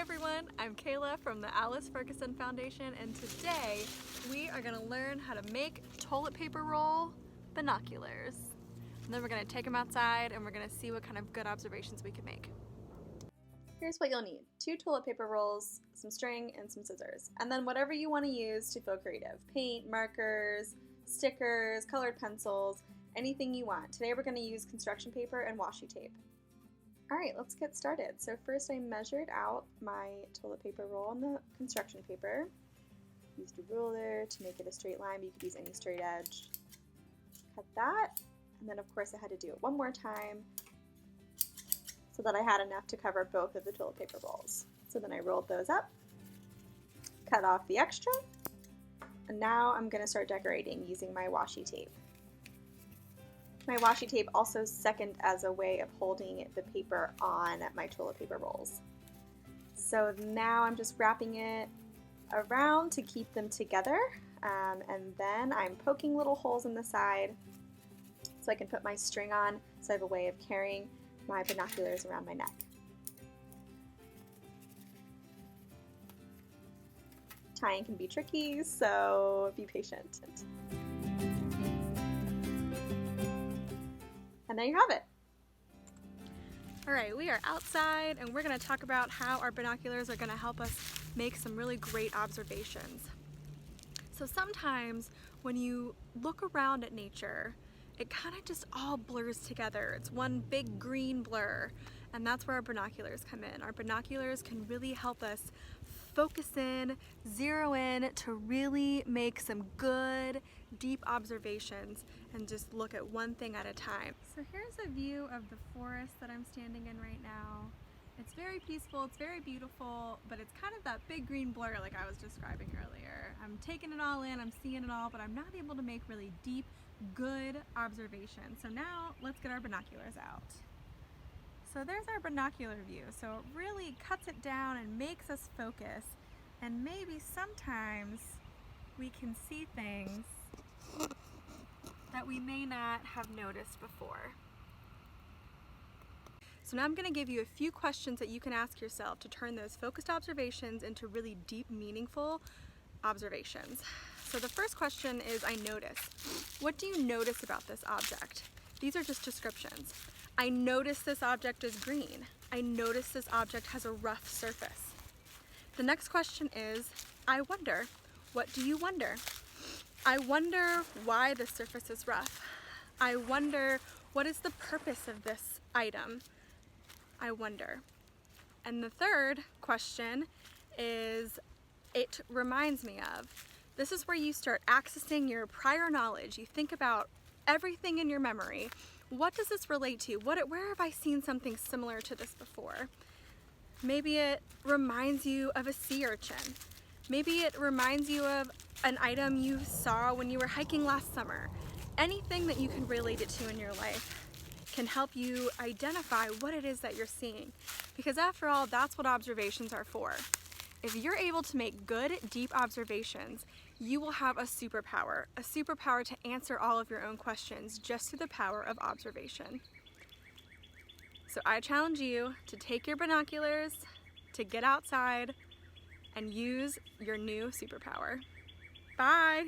everyone, I'm Kayla from the Alice Ferguson Foundation, and today we are going to learn how to make toilet paper roll binoculars. And then we're going to take them outside and we're going to see what kind of good observations we can make. Here's what you'll need: 2 toilet paper rolls, some string, and some scissors. And then whatever you want to use to feel creative. Paint, markers, stickers, colored pencils, anything you want. Today we're going to use construction paper and washi tape. Alright, let's get started. So first I measured out my toilet paper roll on the construction paper. Used a ruler to make it a straight line, but you could use any straight edge. Cut that, and then of course I had to do it one more time so that I had enough to cover both of the toilet paper rolls. So then I rolled those up, cut off the extra, and now I'm going to start decorating using my washi tape. My washi tape also second as a way of holding the paper on my toilet paper rolls. So now I'm just wrapping it around to keep them together, and then I'm poking little holes in the side so I can put my string on, so I have a way of carrying my binoculars around my neck. Tying can be tricky, so be patient. And there you have it. Alright, we are outside and we're going to talk about how our binoculars are going to help us make some really great observations. So sometimes when you look around at nature, it kind of just all blurs together. It's one big green blur, and that's where our binoculars come in. Our binoculars can really help us focus in, zero in to really make some good, deep observations and just look at one thing at a time. So here's a view of the forest that I'm standing in right now. It's very peaceful, it's very beautiful, but it's kind of that big green blur like I was describing earlier. I'm taking it all in, I'm seeing it all, but I'm not able to make really deep, good observations. So now let's get our binoculars out. So there's our binocular view. So it really cuts it down and makes us focus, and maybe sometimes we can see things that we may not have noticed before. So now I'm going to give you a few questions that you can ask yourself to turn those focused observations into really deep, meaningful observations. So the first question is, I notice. What do you notice about this object? These are just descriptions. I notice this object is green. I notice this object has a rough surface. The next question is, I wonder. What do you wonder? I wonder why the surface is rough. I wonder what is the purpose of this item. I wonder. And the third question is, it reminds me of. This is where you start accessing your prior knowledge. You think about everything in your memory. What does this relate to? Where have I seen something similar to this before? Maybe it reminds you of a sea urchin. Maybe it reminds you of an item you saw when you were hiking last summer. Anything that you can relate it to in your life can help you identify what it is that you're seeing. Because after all, that's what observations are for. If you're able to make good, deep observations, you will have a superpower to answer all of your own questions just through the power of observation. So I challenge you to take your binoculars, to get outside, and use your new superpower. Bye!